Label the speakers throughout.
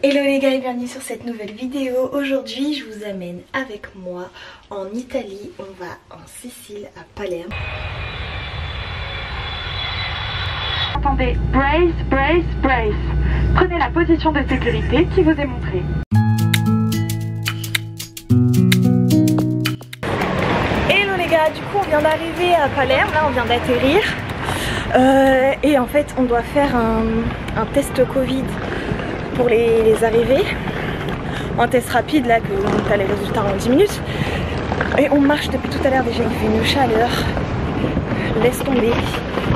Speaker 1: Hello les gars et bienvenue sur cette nouvelle vidéo. Aujourd'hui je vous amène avec moi en Italie. On va en Sicile, à Palerme.
Speaker 2: Entendez, brace, brace, brace. Prenez la position de sécurité qui vous est montrée.
Speaker 1: Hello les gars, du coup on vient d'arriver à Palerme, là on vient d'atterrir. Et en fait on doit faire un test Covid pour les arrivées. Un test rapide là, que on a les résultats en 10 minutes. Et on marche depuis tout à l'heure déjà, il fait une chaleur. Laisse tomber.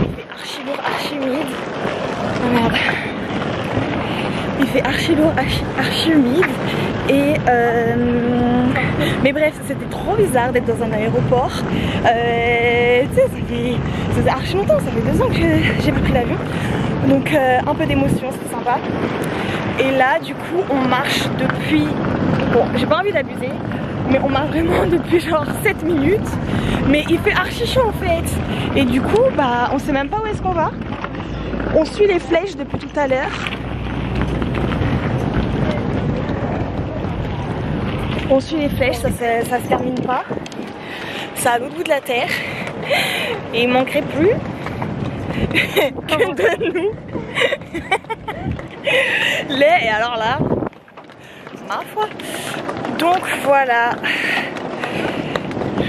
Speaker 1: Il fait archi lourd, archi humide. Oh merde. Il fait archi lourd, archi humide. Et mais bref, c'était trop bizarre d'être dans un aéroport. Tu sais, ça fait archi longtemps, ça fait 2 ans que j'ai pas pris l'avion. Donc un peu d'émotion, c'était sympa. Et là du coup on marche depuis, bon j'ai pas envie d'abuser, mais on marche vraiment depuis genre 7 minutes. Mais il fait archi chaud en fait. Et du coup bah on sait même pas où est-ce qu'on va. On suit les flèches depuis tout à l'heure. On suit les flèches, ça se termine pas. C'est à l'autre bout de la terre. Et il manquerait plus que de nous. Et alors là, ma foi. Donc voilà.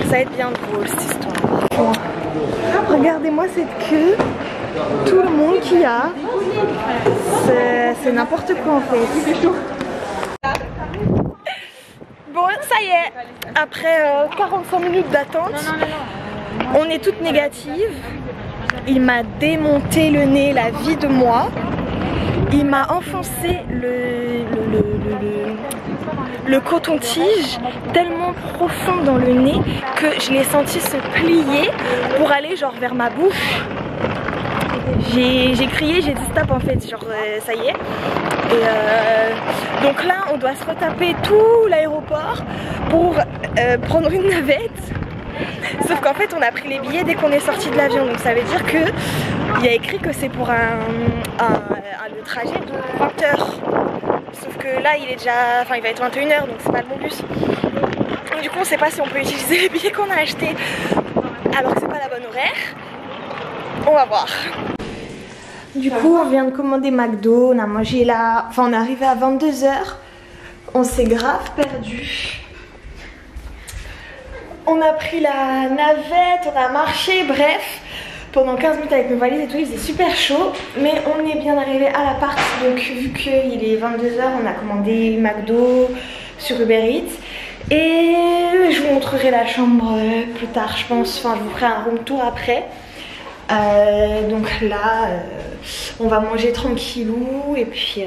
Speaker 1: Ça va être bien drôle cette histoire. Bon. Regardez-moi cette queue. Tout le monde qu'il y a. C'est n'importe quoi en fait. Bon, ça y est. Après 45 minutes d'attente, on est toutes négatives. Il m'a démonté le nez, la vie de moi. Il m'a enfoncé le coton-tige tellement profond dans le nez que je l'ai senti se plier pour aller genre vers ma bouche. J'ai crié, j'ai dit stop en fait, genre ça y est. Et donc là on doit se retaper tout l'aéroport pour prendre une navette. Sauf qu'en fait on a pris les billets dès qu'on est sorti de l'avion, donc ça veut dire que il y a écrit que c'est pour le trajet de 20 h. Sauf que là il est déjà, enfin il va être 21 h, donc c'est pas le bon bus. Donc du coup on sait pas si on peut utiliser les billets qu'on a achetés alors que c'est pas la bonne horaire. On va voir. Du coup on vient de commander McDo, on a mangé là, enfin on est arrivé à 22 h. On s'est grave perdu. On a pris la navette, on a marché, bref, pendant 15 minutes avec nos valises et tout, il faisait super chaud. Mais on est bien arrivé à l'appart, donc vu qu'il est 22 h, on a commandé McDo sur Uber Eats. Et je vous montrerai la chambre plus tard, je pense, enfin je vous ferai un room tour après. Donc là, on va manger tranquillou et puis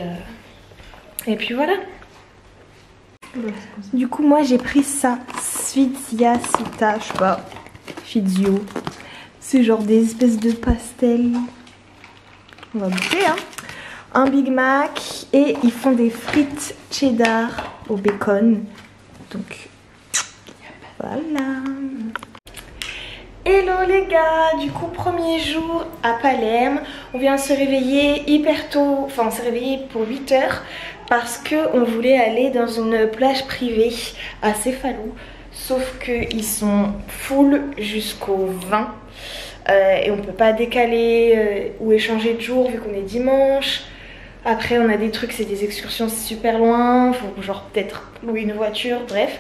Speaker 1: voilà. Du coup moi j'ai pris ça, Sfiziasita, je sais pas, Fizio. C'est genre des espèces de pastels. On va goûter hein. Un Big Mac et ils font des frites cheddar au bacon. Donc voilà. Hello les gars, du coup premier jour à Palerme. On vient de se réveiller hyper tôt, enfin on s'est réveillé pour 8 h. Parce qu'on voulait aller dans une plage privée à Cefalù. Sauf qu'ils sont full jusqu'au 20. Et on peut pas décaler ou échanger de jour vu qu'on est dimanche. Après on a des trucs, c'est des excursions super loin. Faut genre peut-être louer une voiture, bref.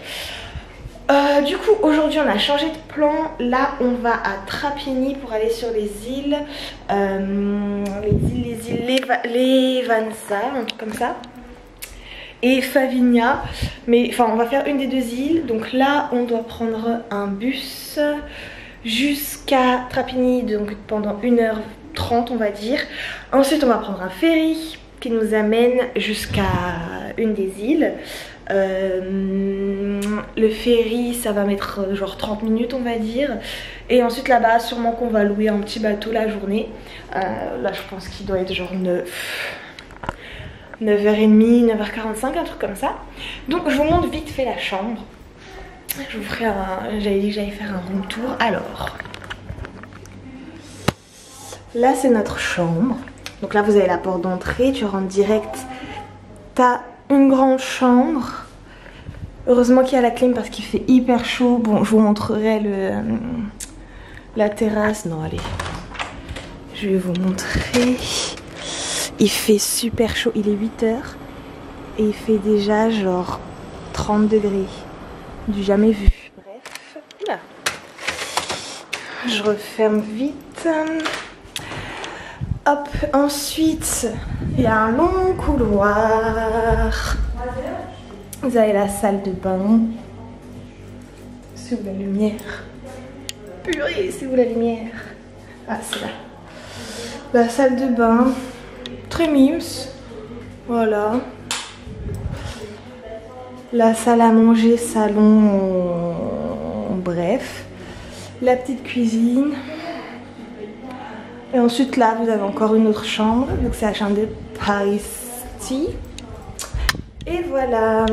Speaker 1: Du coup aujourd'hui on a changé de plan. Là on va à Trapani pour aller sur les îles. Les Vanza, un truc comme ça. Et Favigna, mais enfin on va faire une des 2 îles. Donc là on doit prendre un bus jusqu'à Trapani, donc pendant 1 h 30 on va dire. Ensuite on va prendre un ferry qui nous amène jusqu'à une des îles. Le ferry ça va mettre genre 30 minutes on va dire. Et ensuite là-bas sûrement qu'on va louer un petit bateau la journée. Là je pense qu'il doit être genre 9h30, 9h45, un truc comme ça. Donc je vous montre vite fait la chambre. Je vous ferai j'avais dit que j'allais faire un room tour. Alors là c'est notre chambre. Donc là vous avez la porte d'entrée, tu rentres direct, t'as une grande chambre. Heureusement qu'il y a la clim parce qu'il fait hyper chaud. Bon, je vous montrerai la terrasse. Non, allez. Je vais vous montrer. Il fait super chaud. Il est 8 h. Et il fait déjà genre 30 degrés. Du jamais vu. Bref. Oula. Je referme vite. Hop. Ensuite, il y a un long couloir. Vous avez la salle de bain. C'est où la lumière? Purée, c'est où la lumière? Ah, c'est là. La salle de bain. Très mimes. Voilà. La salle à manger, salon. Bref. La petite cuisine. Et ensuite là, vous avez encore une autre chambre. Donc c'est la chambre de Paris. Et voilà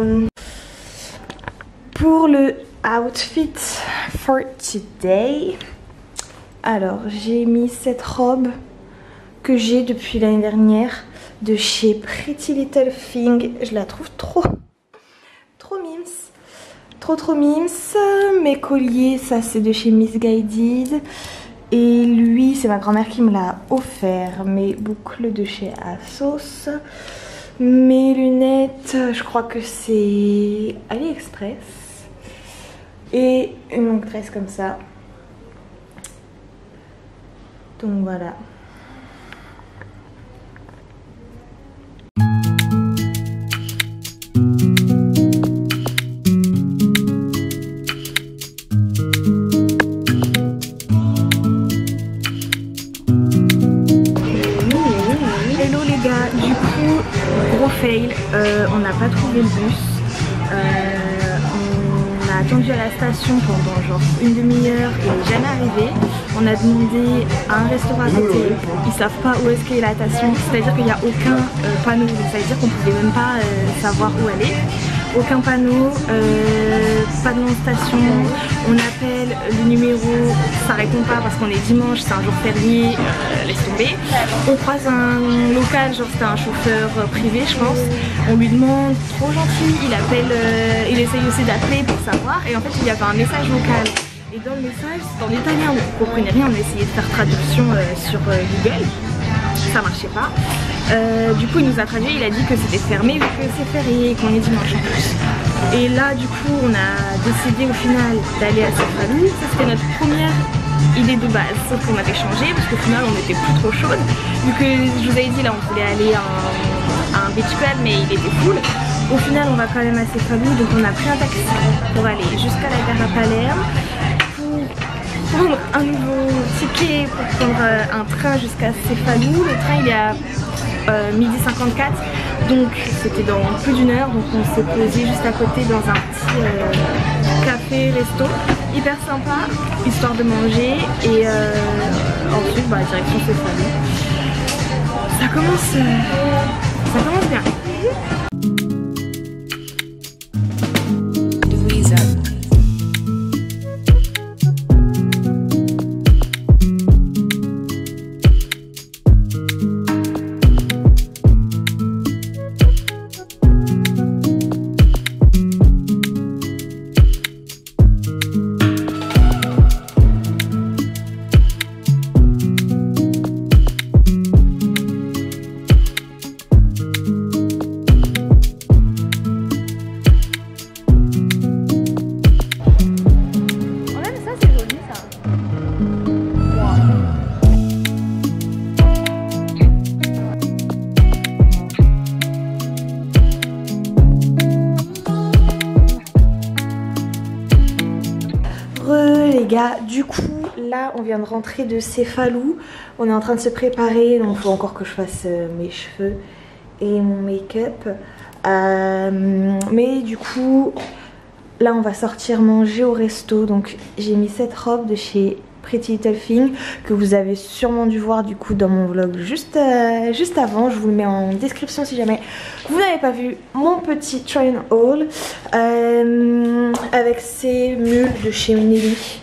Speaker 1: pour le outfit for today. Alors j'ai mis cette robe que j'ai depuis l'année dernière de chez Pretty Little Thing. Je la trouve trop mimes. Trop mimes. Mes colliers, ça c'est de chez Missguided. Et lui, c'est ma grand-mère qui me l'a offert. Mes boucles de chez ASOS. Mes lunettes, je crois que c'est AliExpress. Et une longue tresse comme ça. Donc voilà. On n'a pas trouvé le bus. On a attendu à la station pendant genre une demi-heure et il n'est jamais arrivé. On a demandé à un restaurant à côté. Ils savent pas où est-ce qu'est la station. C'est-à-dire qu'il n'y a aucun panneau. Donc ça veut dire qu'on ne pouvait même pas savoir où aller. Aucun panneau, pas de nom de station. On appelle le numéro, ça répond pas parce qu'on est dimanche, c'est un jour férié, laisse tomber. On croise un local, genre c'était un chauffeur privé je pense. On lui demande, trop gentil, il appelle, il essaye aussi d'appeler pour savoir. Et en fait il y avait un message vocal. Et dans le message, c'est en italien, donc on comprenait rien, on essayait de faire traduction sur Google. Ça marchait pas. Du coup il nous a traduit, il a dit que c'était fermé vu que c'est férié et qu'on est dimanche en plus. Et là du coup on a décidé au final d'aller à Cefalù. Ça c'était notre première idée de base, sauf qu'on avait changé parce qu'au final on était plus trop chaude. Vu que je vous avais dit là on voulait aller à un beach club mais il était full. Au final on va quand même à Cefalù, donc on a pris un taxi pour aller jusqu'à la gare à Palerme. Prendre un nouveau ticket pour prendre un train jusqu'à Cefalù. Le train il est à 12h54, donc c'était dans plus d'1 heure. Donc on s'est posé juste à côté dans un petit café resto hyper sympa, histoire de manger. Et ensuite direction Cefalù. Ça commence bien. Les gars, du coup là on vient de rentrer de Cefalù, on est en train de se préparer, donc il faut encore que je fasse mes cheveux et mon make-up, mais du coup là on va sortir manger au resto. Donc j'ai mis cette robe de chez Pretty Little Thing que vous avez sûrement dû voir du coup dans mon vlog juste avant. Je vous le mets en description si jamais vous n'avez pas vu mon petit try and haul, avec ces mules de chez Nelly,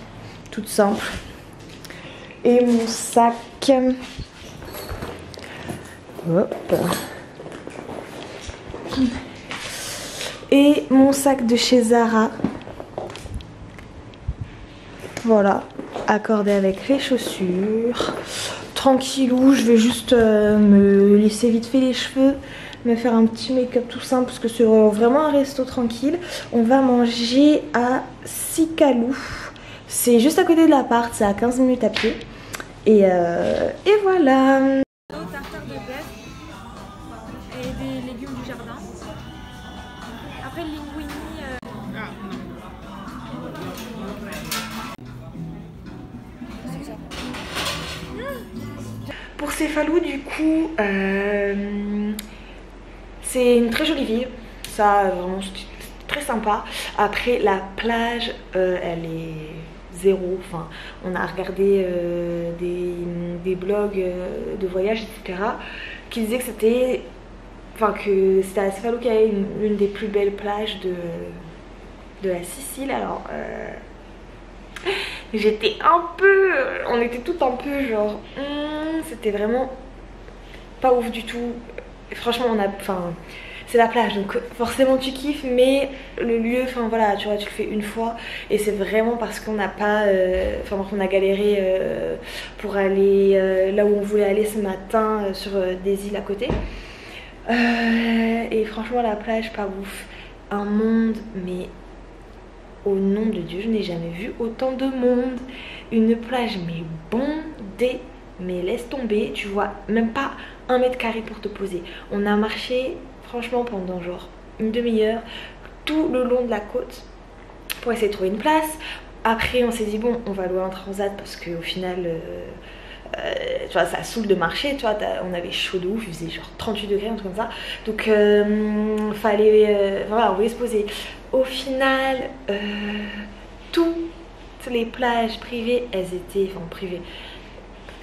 Speaker 1: toutes simples, et mon sac. Hop. Et mon sac de chez Zara. Voilà, accordé avec les chaussures. Tranquillou, je vais juste me lisser vite fait les cheveux, me faire un petit make-up tout simple parce que c'est vraiment un resto tranquille. On va manger à Sikalou. C'est juste à côté de l'appart, c'est à 15 minutes à pied. Et voilà. Tartare de bœuf et des légumes du jardin. Après le linguini. Pour Céphalo, du coup, c'est une très jolie ville. Ça, vraiment, c'est très sympa. Après, la plage, elle est zéro. Enfin, on a regardé des blogs de voyage, etc., qui disaient que c'était, enfin, que c'était à Céphalo qu'il y avait une des plus belles plages de la Sicile. Alors, j'étais un peu, on était toutes un peu genre, c'était vraiment pas ouf du tout. Franchement, c'est la plage, donc forcément tu kiffes, mais le lieu, enfin voilà, tu vois, tu le fais une fois et c'est vraiment parce qu'on n'a pas, qu'on a galéré pour aller là où on voulait aller ce matin sur des îles à côté. Et franchement, la plage, pas ouf. Un monde, mais au nom de Dieu, je n'ai jamais vu autant de monde. Une plage mais bondée, mais laisse tomber, tu vois même pas 1 mètre carré pour te poser. On a marché franchement pendant genre une demi-heure tout le long de la côte pour essayer de trouver une place. Après on s'est dit bon, on va louer un transat parce qu'au final tu vois, ça saoule de marcher, tu vois, on avait chaud de ouf, il faisait genre 38 degrés, un truc comme ça. Donc fallait, voilà, on voulait se poser. Au final, toutes les plages privées, elles étaient, enfin privées,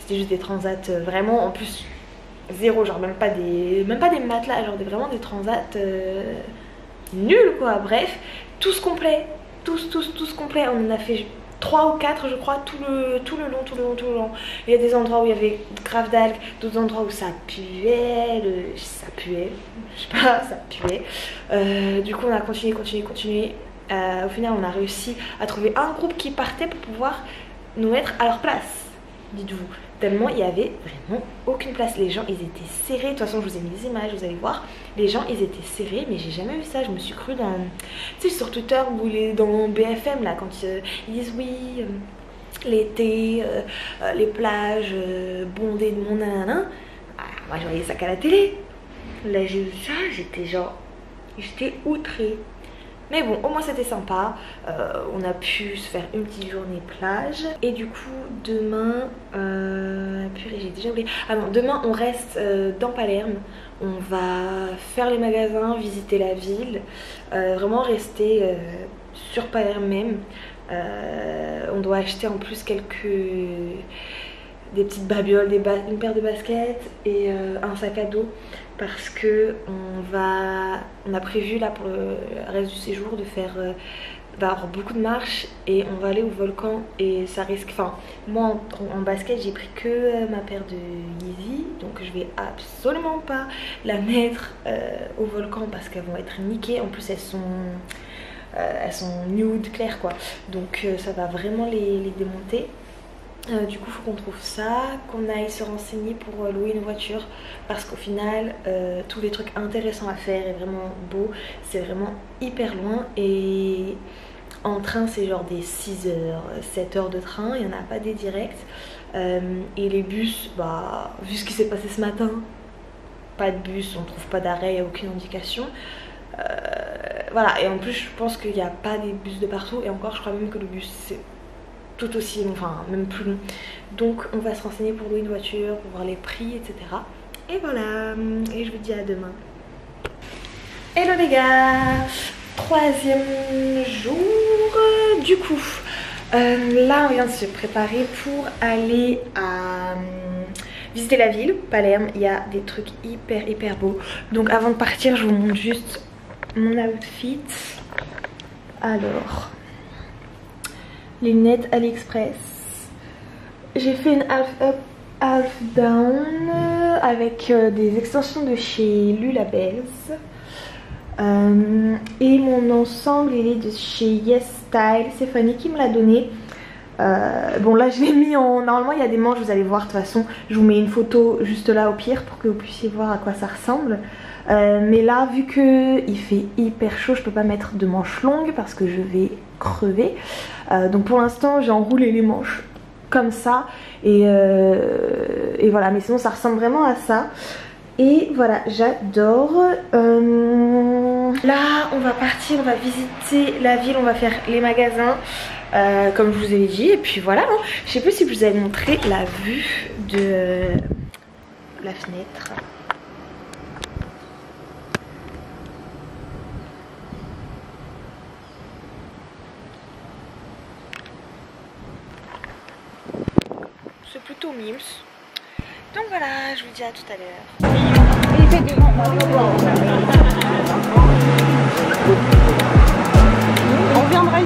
Speaker 1: c'était juste des transats vraiment, en plus zéro, genre même pas des matelas, genre vraiment des transats nuls quoi. Bref, tous complets, tous complets. On en a fait 3 ou 4 je crois, tout le long. Il y a des endroits où il y avait grave d'algues, d'autres endroits où ça puait, je sais pas, ça puait. Du coup on a continué. Au final on a réussi à trouver un groupe qui partait pour pouvoir nous mettre à leur place, dites-vous, tellement il y avait vraiment aucune place. Les gens ils étaient serrés, de toute façon je vous ai mis des images, vous allez voir, les gens ils étaient serrés, mais j'ai jamais vu ça. Je me suis cru dans, tu sais, sur Twitter ou dans BFM là, quand ils disent oui, l'été, les plages bondées de monde, nanana. Moi je voyais ça qu'à la télé. Là j'ai vu ça, j'étais outrée. Mais bon, au moins c'était sympa. On a pu se faire une petite journée plage. Et du coup, demain... purée, j'ai déjà oublié. Ah non, demain on reste dans Palerme. On va faire les magasins, visiter la ville. Vraiment rester sur Palerme même. On doit acheter en plus des petites babioles, une paire de baskets et un sac à dos. Parce que on a prévu là pour le reste du séjour de faire avoir beaucoup de marches et on va aller au volcan et ça risque, enfin moi en basket j'ai pris que ma paire de Yeezy, donc je vais absolument pas la mettre au volcan parce qu'elles vont être niquées. En plus elles sont nude clair quoi, donc ça va vraiment les démonter. Du coup, il faut qu'on trouve ça, qu'on aille se renseigner pour louer une voiture parce qu'au final, tous les trucs intéressants à faire est vraiment beau. C'est vraiment hyper loin et en train, c'est genre des 6 heures, 7 heures de train. Il n'y en a pas des directs. Et les bus, bah, vu ce qui s'est passé ce matin, pas de bus, on trouve pas d'arrêt, il n'y a aucune indication. Voilà, et en plus, je pense qu'il n'y a pas des bus de partout. Et encore, je crois même que le bus, c'est tout aussi long, enfin même plus long. Donc on va se renseigner pour louer une voiture, pour voir les prix, etc. Et voilà, et je vous dis à demain. Hello les gars, 3e jour. Du coup là on vient de se préparer pour aller à visiter la ville, Palerme. Il y a des trucs hyper beaux. Donc avant de partir je vous montre juste mon outfit. Alors, les lunettes AliExpress. J'ai fait une half up, half down avec des extensions de chez Lulabels. Et mon ensemble il est de chez Yes Style, c'est Fanny qui me l'a donné. Bon là je l'ai mis en... Normalement il y a des manches, vous allez voir de toute façon. Je vous mets une photo juste là au pire pour que vous puissiez voir à quoi ça ressemble. Mais là vu que il fait hyper chaud, je peux pas mettre de manches longues parce que je vais crever. Donc pour l'instant j'ai enroulé les manches comme ça et voilà, mais sinon ça ressemble vraiment à ça. Et voilà, j'adore. Là on va partir, on va visiter la ville, on va faire les magasins comme je vous ai dit. Et puis voilà, hein. Je sais plus si je vous avais montré la vue de la fenêtre. C'est plutôt mimes. Donc voilà, je vous dis à tout à l'heure.
Speaker 3: On viendra.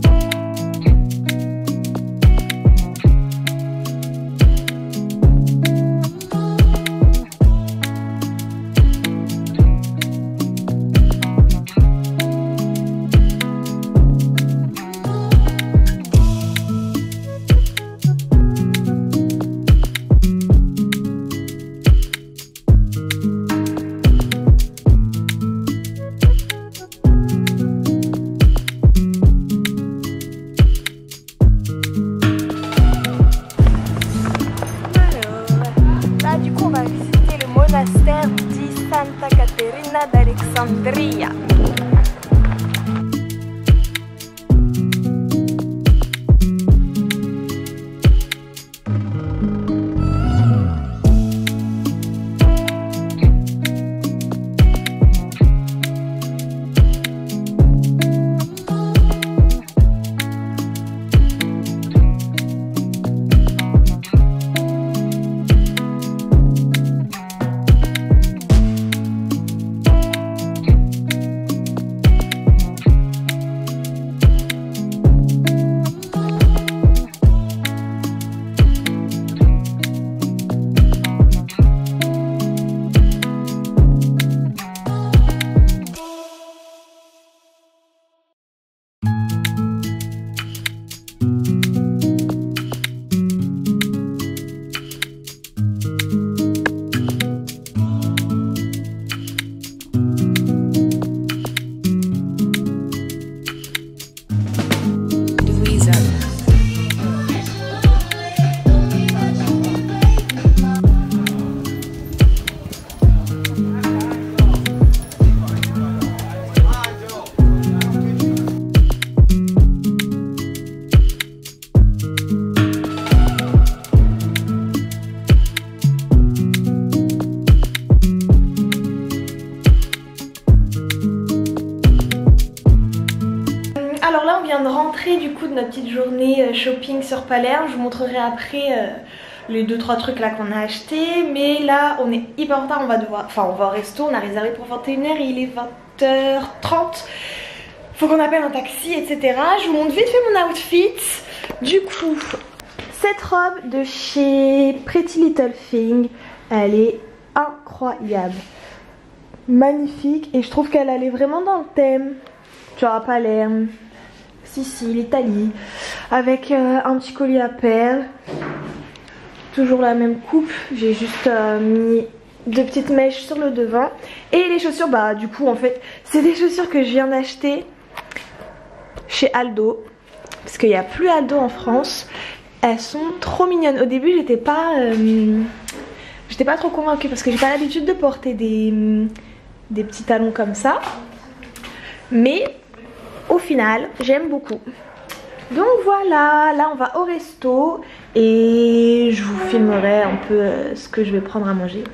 Speaker 1: Santa Caterina d'Alexandria. Alors là on vient de rentrer du coup de notre petite journée shopping sur Palerme. Je vous montrerai après les 2-3 trucs là qu'on a acheté. Mais là on est hyper en retard, on va au resto, on a réservé pour 21h et il est 20h30. Faut qu'on appelle un taxi, etc. Je vous montre vite fait mon outfit. Du coup, cette robe de chez Pretty Little Thing, elle est incroyable. Magnifique, et je trouve qu'elle allait vraiment dans le thème. Genre à Palerme, Sicile, Italie, avec un petit collier à perles. Toujours la même coupe, j'ai juste mis 2 petites mèches sur le devant. Et les chaussures, bah du coup en fait c'est des chaussures que je viens d'acheter chez Aldo, parce qu'il n'y a plus Aldo en France. Elles sont trop mignonnes. Au début j'étais pas trop convaincue parce que j'ai pas l'habitude de porter des petits talons comme ça, mais au final j'aime beaucoup. Donc voilà, là on va au resto et je vous filmerai un peu ce que je vais prendre à manger.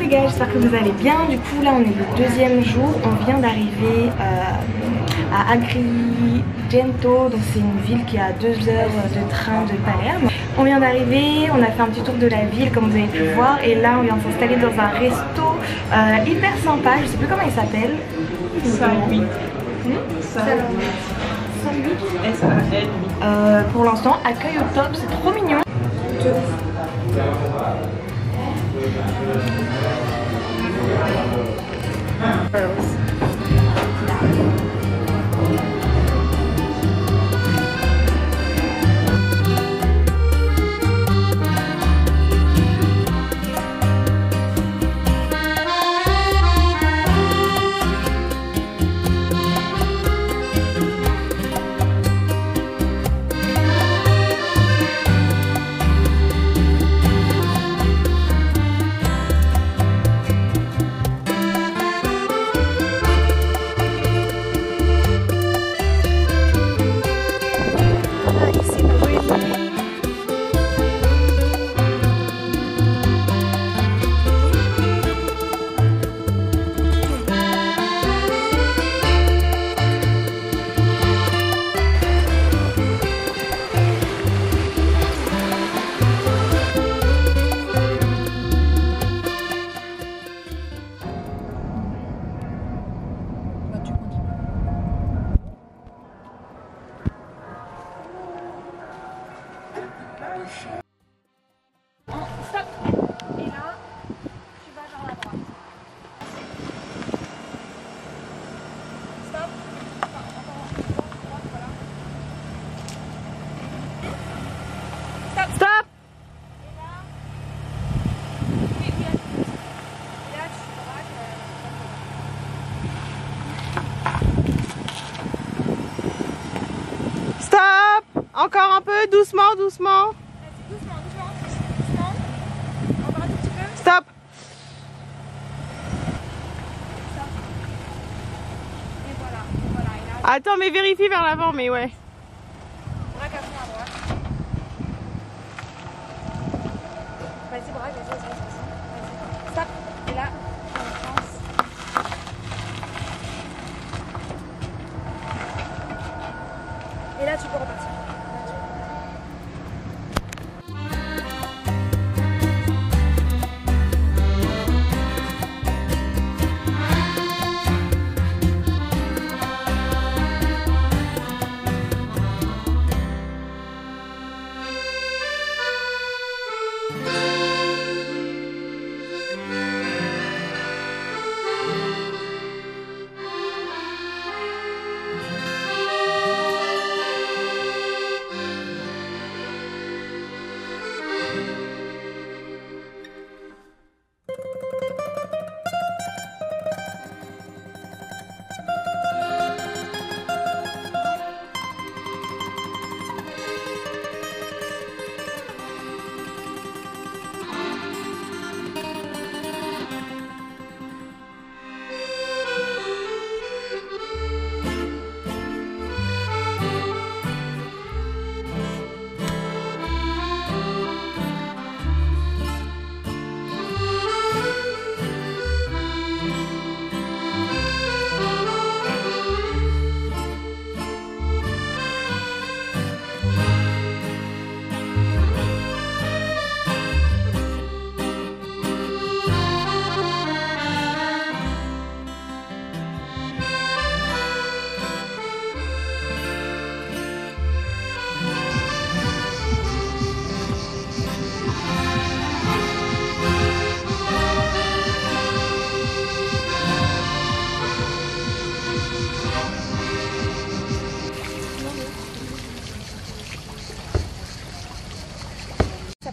Speaker 1: les gars, j'espère que vous allez bien. Du coup là on est le deuxième jour, on vient d'arriver à Agrigento, donc c'est une ville qui est à 2 heures de train de Palerme. On vient d'arriver, on a fait un petit tour de la ville comme vous avez pu voir, et là on vient de s'installer dans un resto hyper sympa, je sais plus comment il s'appelle. Pour l'instant, accueil au top, c'est trop mignon.
Speaker 3: Encore un peu, doucement, doucement.
Speaker 1: Doucement. Encore un tout petit peu.
Speaker 3: Stop.
Speaker 1: Et voilà.
Speaker 3: Attends, mais vérifie vers l'avant, mais ouais.
Speaker 1: Braque à fond à droite. Vas-y, braque, vas-y. Stop. Et là, on avance. Et là, tu peux repartir.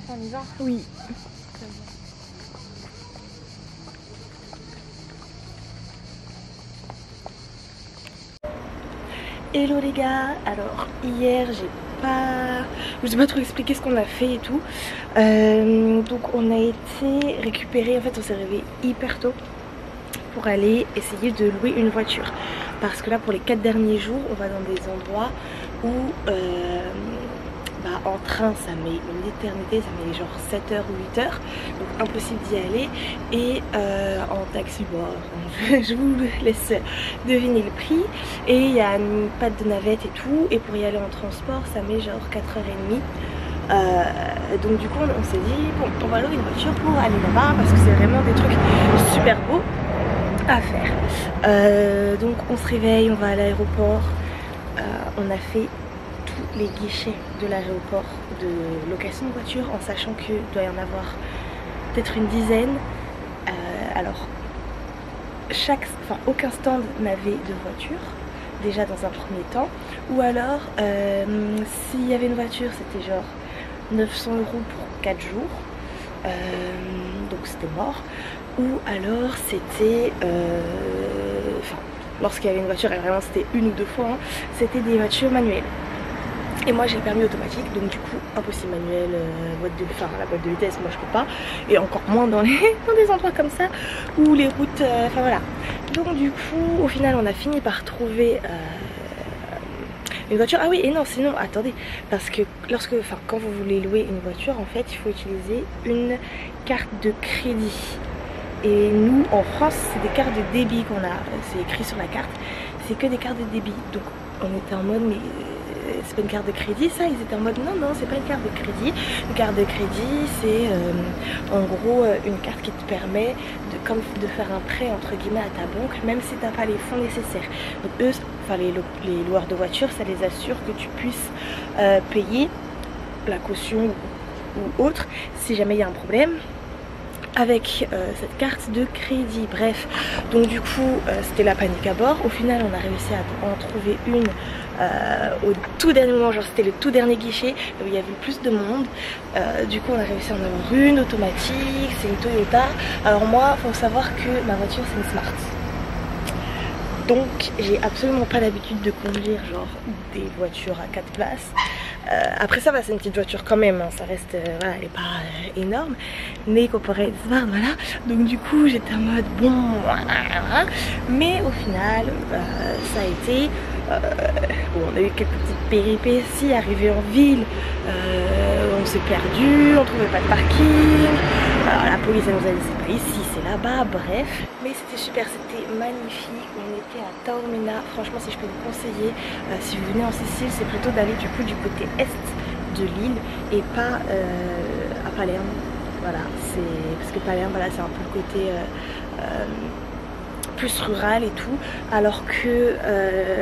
Speaker 1: On y va?
Speaker 3: Oui.
Speaker 1: Hello les gars, alors hier je sais pas trop expliquer ce qu'on a fait et tout. Donc on a été récupérer, en fait on s'est réveillé hyper tôt pour aller essayer de louer une voiture. Parce que là pour les 4 derniers jours on va dans des endroits où en train ça met une éternité, ça met genre 7h ou 8h, donc impossible d'y aller. Et en taxi, bon, je vous laisse deviner le prix. Et il y a une patte de navette et tout, et pour y aller en transport ça met genre 4h30. Donc du coup on s'est dit bon, on va louer une voiture pour aller là-bas parce que c'est vraiment des trucs super beaux à faire. Donc on se réveille, on va à l'aéroport. On a fait tous les guichets de l'aéroport de location de voiture en sachant qu'il doit y en avoir peut-être une dizaine. Alors aucun stand n'avait de voiture déjà dans un premier temps, ou alors s'il y avait une voiture c'était genre 900 € pour 4 jours, donc c'était mort, ou alors c'était lorsqu'il y avait une voiture, et vraiment c'était une ou deux fois, hein, c'était des voitures manuelles. Et moi j'ai le permis automatique, donc du coup impossible manuel, la boîte de vitesse moi je peux pas, et encore moins dans des endroits comme ça où les routes, enfin voilà. Donc du coup au final on a fini par trouver une voiture. Ah oui, et non, sinon attendez, parce que quand vous voulez louer une voiture, en fait il faut utiliser une carte de crédit. Et nous en France c'est des cartes de débit qu'on a, c'est écrit sur la carte, c'est que des cartes de débit. Donc on était en mode mais c'est pas une carte de crédit ça, ils étaient en mode non c'est pas une carte de crédit. Une carte de crédit c'est en gros une carte qui te permet de faire un prêt entre guillemets à ta banque même si t'as pas les fonds nécessaires. Donc eux, les loueurs de voitures, ça les assure que tu puisses payer la caution ou autre si jamais il y a un problème avec cette carte de crédit. Bref, donc du coup c'était la panique à bord. Au final on a réussi à en trouver une au tout dernier moment, genre c'était le tout dernier guichet où il y avait le plus de monde. Du coup on a réussi à en avoir une automatique, c'est une Toyota. Alors moi faut savoir que ma voiture c'est une Smart, donc j'ai absolument pas l'habitude de conduire genre des voitures à 4 places. Après ça va, c'est une petite voiture quand même, hein, ça reste, voilà, elle est pas énorme, mais comparée à une Smart, voilà. Donc du coup j'étais en mode bon, mais au final ça a été, bon, on a eu quelques petites péripéties, arrivé en ville, on s'est perdu, on trouvait pas de parking, alors la police elle nous a dit c'est pas ici, c'est là-bas, bref. Mais c'était super, c'était magnifique, on était à Taormina. Franchement si je peux vous conseiller, si vous venez en Sicile, c'est plutôt d'aller du coup du côté est de l'île et pas à Palerme. Voilà, c'est parce que Palerme, voilà, c'est un peu le côté plus rural et tout, alors que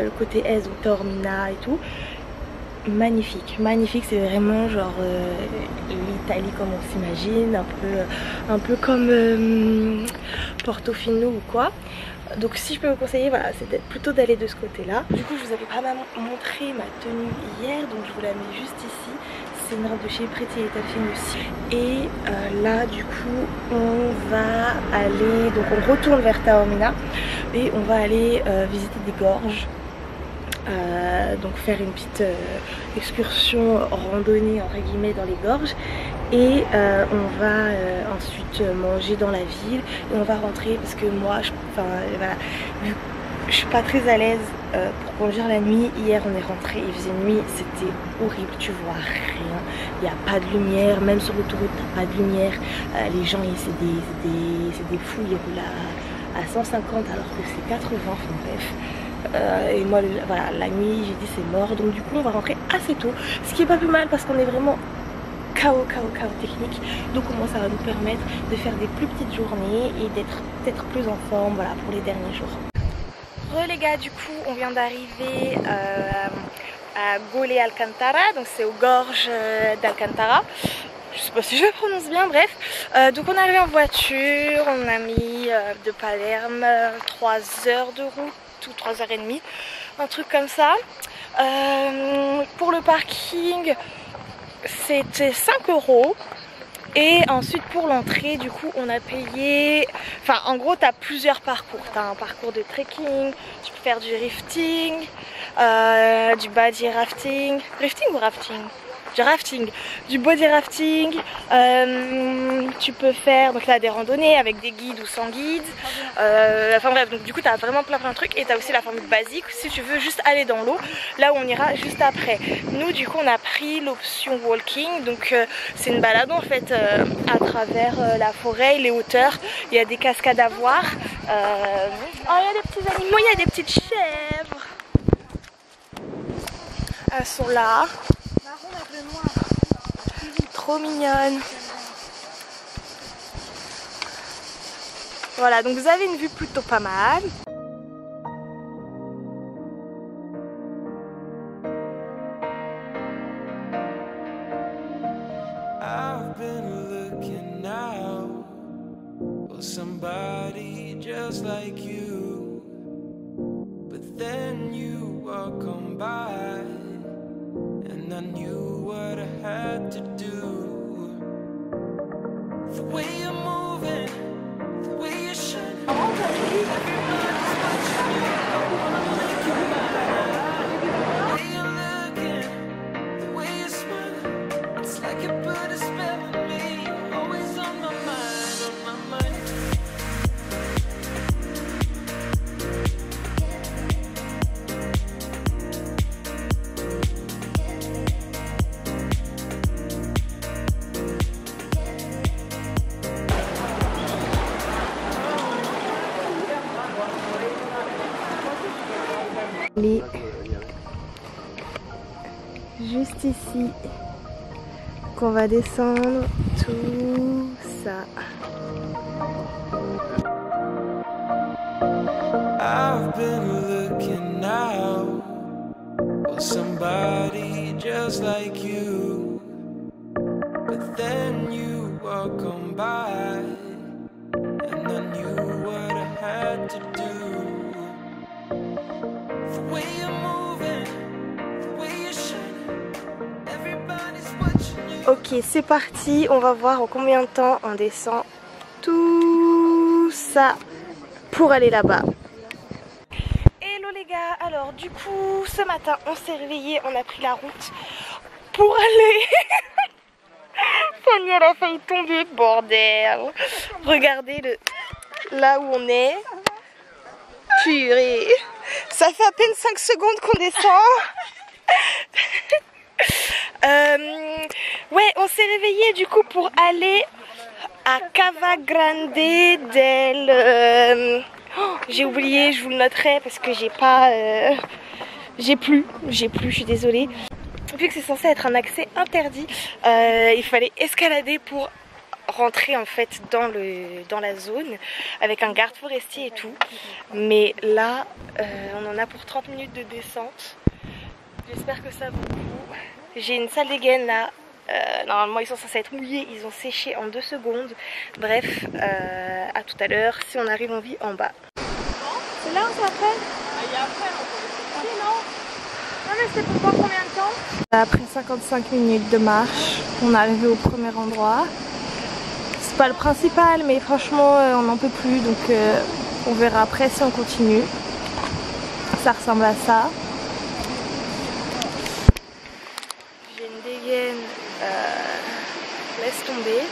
Speaker 1: le côté est, donc Taormina et tout, magnifique, magnifique, c'est vraiment genre l'Italie comme on s'imagine, un peu comme Portofino ou quoi. Donc si je peux vous conseiller, voilà, c'est plutôt d'aller de ce côté là. Du coup je vous avais pas montré ma tenue hier, donc je vous la mets juste ici. C'est une robe de chez Pretty Little Thing aussi. Et là du coup on va aller, donc on retourne vers Taormina et on va aller visiter des gorges. Donc faire une petite excursion randonnée entre guillemets dans les gorges, et on va ensuite manger dans la ville et on va rentrer parce que moi voilà, vu que je suis pas très à l'aise pour conduire la nuit. Hier on est rentré, il faisait nuit, c'était horrible, tu vois rien, il n'y a pas de lumière, même sur l'autoroute t'as pas de lumière, les gens c'est des fous, ils roulent à 150 alors que c'est 80, enfin bref. Et moi voilà, la nuit j'ai dit c'est mort, donc du coup on va rentrer assez tôt, ce qui est pas plus mal parce qu'on est vraiment chaos technique, donc au moins ça va nous permettre de faire des plus petites journées et d'être peut-être plus en forme, voilà, pour les derniers jours. Les gars, du coup on vient d'arriver à Gole Alcantara, donc c'est aux gorges d'Alcantara. Je sais pas si je le prononce bien, bref. Donc on est arrivé en voiture, on a mis de Palerme 3 heures de route ou 3h30, un truc comme ça. Pour le parking c'était 5 €. Et ensuite pour l'entrée du coup on a payé, enfin en gros tu as plusieurs parcours, tu as un parcours de trekking, tu peux faire du rafting, du body rafting, rafting ou rafting, rafting, du body rafting. Tu peux faire donc là des randonnées avec des guides ou sans guide. Enfin bref, donc du coup tu as vraiment plein de trucs et tu as aussi la formule basique si tu veux juste aller dans l'eau, là où on ira juste après. Nous du coup on a pris l'option walking, donc c'est une balade en fait à travers la forêt, les hauteurs. Il y a des cascades à voir. Oh, il y a des petits animaux, il y a des petites chèvres. Elles sont là. Trop mignonnes. Voilà, donc vous avez une vue plutôt pas mal.
Speaker 4: I've been looking out for somebody just like you, but then you walk by and I knew what I had to do. The way you're moving, the way you're shining, everybody's watching you. The way you're looking, the way you're smiling, it's like you put a spell on me. Always on my mind, on my mind.
Speaker 1: Et juste ici qu'on va descendre tout ça.
Speaker 4: I've been looking out for somebody just like you, but then you walk on by and I knew what I had to do. The way you're moving, the way you're shining, everybody's watching you.
Speaker 1: Ok, c'est parti, on va voir en combien de temps on descend tout ça pour aller là-bas. Hello les gars, alors du coup ce matin on s'est réveillé, on a pris la route pour aller... Fanny elle a failli tomber, bordel. Regardez là où on est. Purée. Ça fait à peine 5 secondes qu'on descend. Ouais, on s'est réveillé du coup pour aller à Cava Grande del... j'ai oublié, je vous le noterai parce que j'ai pas... j'ai plus, je suis désolée. Vu que c'est censé être un accès interdit, il fallait escalader pour rentrer en fait dans la zone avec un garde forestier et tout. Mais là, on en a pour 30 minutes de descente. J'espère que ça vaut le coup. J'ai une salle des gaines là. Normalement ils sont censés être mouillés, ils ont séché en 2 secondes. Bref, à tout à l'heure si on arrive en vie en bas. C'est là ou c'est après? Il y a après non? Non mais c'est pour moi combien de temps? Après 55 minutes de marche, on est arrivé au premier endroit. C'est pas le principal mais franchement on n'en peut plus donc on verra après si on continue. Ça ressemble à ça. J'ai une dégaine, laisse tomber.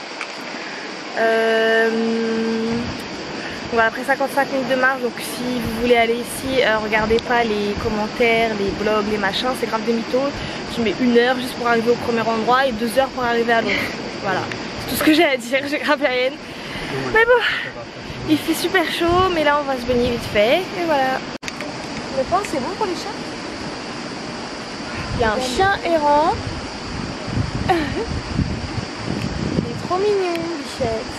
Speaker 1: Voilà, après 55 minutes de marche, donc si vous voulez aller ici, regardez pas les commentaires, les blogs, les machins, c'est grave des mythos. Tu mets 1 heure juste pour arriver au premier endroit et 2 heures pour arriver à l'autre. Voilà, c'est tout ce que j'ai à dire, j'ai grave la haine. Mais bon, il fait super chaud, mais là on va se baigner vite fait, et voilà. Le pain c'est bon pour les chiens? Il y a un chien errant. Il est trop mignon, Bichette.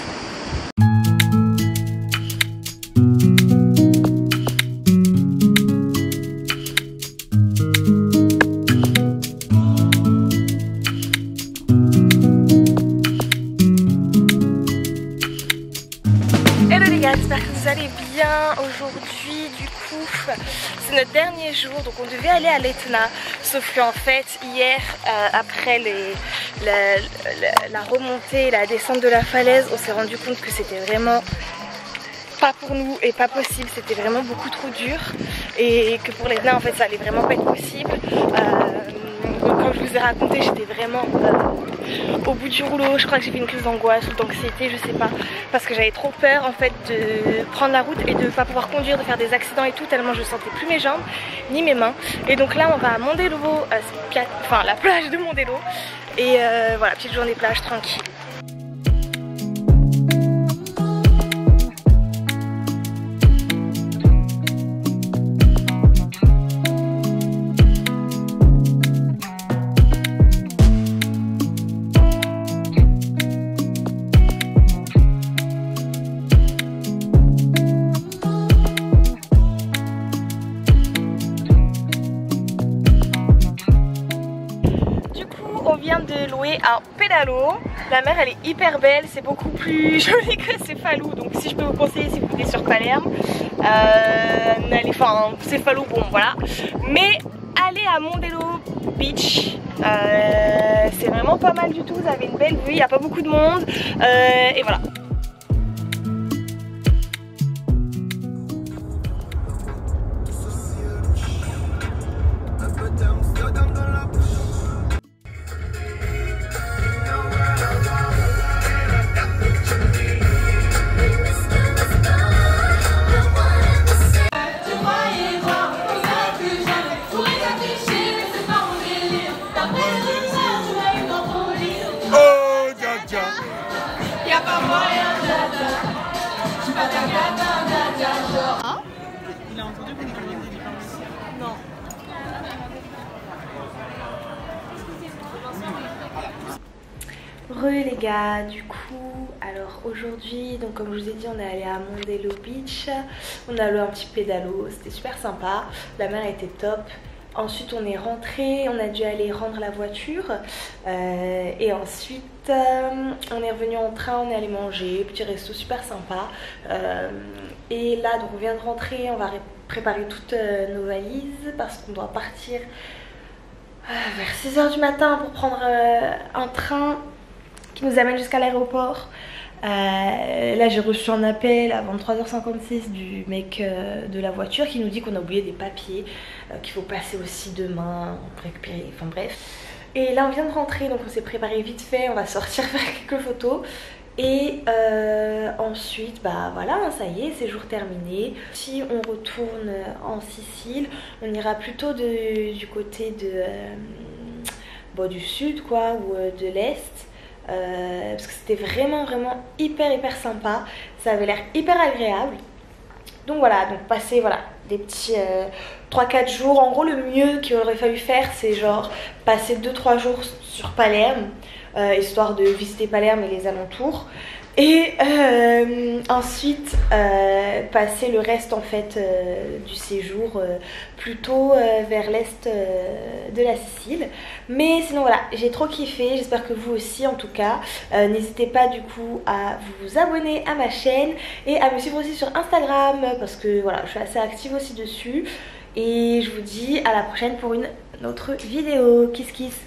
Speaker 1: J'espère que vous allez bien. Aujourd'hui du coup c'est notre dernier jour, donc on devait aller à l'Etna, sauf qu'en fait hier après la remontée et la descente de la falaise, on s'est rendu compte que c'était vraiment pas pour nous et pas possible, c'était vraiment beaucoup trop dur et que pour l'Etna en fait ça allait vraiment pas être possible. Donc comme je vous ai raconté, j'étais vraiment au bout du rouleau. Je crois que j'ai fait une crise d'angoisse ou d'anxiété, je sais pas, parce que j'avais trop peur en fait de prendre la route et de pas pouvoir conduire, de faire des accidents et tout, tellement je sentais plus mes jambes ni mes mains. Et donc là on va à Mondelo, enfin la plage de Mondelo, et voilà, petite journée plage tranquille. On vient de louer un pédalo. La mer elle est hyper belle, c'est beaucoup plus joli que Cefalù. Donc si je peux vous conseiller, si vous venez sur Palerme, enfin Cefalù, bon voilà. Mais allez à Mondelo Beach, c'est vraiment pas mal du tout. Vous avez une belle vue, il n'y a pas beaucoup de monde et voilà. Les gars, du coup, alors aujourd'hui, donc comme je vous ai dit, on est allé à Mondelo Beach, on a loué un petit pédalo, c'était super sympa, la mer était top. Ensuite on est rentré, on a dû aller rendre la voiture et ensuite on est revenu en train, on est allé manger, petit resto super sympa. Et là donc on vient de rentrer, on va préparer toutes nos valises parce qu'on doit partir vers 6 h du matin pour prendre un train qui nous amène jusqu'à l'aéroport. Là j'ai reçu un appel à 23h56 du mec de la voiture qui nous dit qu'on a oublié des papiers, qu'il faut passer aussi demain pour récupérer, enfin bref. Et là on vient de rentrer, donc on s'est préparé vite fait, on va sortir faire quelques photos. Et ensuite bah voilà, ça y est, séjour terminé. Si on retourne en Sicile, on ira plutôt du côté du sud quoi, ou de l'est. Parce que c'était vraiment hyper sympa, ça avait l'air hyper agréable. Donc voilà, donc passer voilà des petits 3-4 jours. En gros le mieux qu'il aurait fallu faire c'est genre passer 2-3 jours sur Palerme, histoire de visiter Palerme et les alentours. Et ensuite passer le reste en fait du séjour plutôt vers l'est de la Sicile. Mais sinon voilà, j'ai trop kiffé, j'espère que vous aussi en tout cas. N'hésitez pas du coup à vous abonner à ma chaîne et à me suivre aussi sur Instagram parce que voilà, je suis assez active aussi dessus. Et je vous dis à la prochaine pour une autre vidéo. Kiss kiss.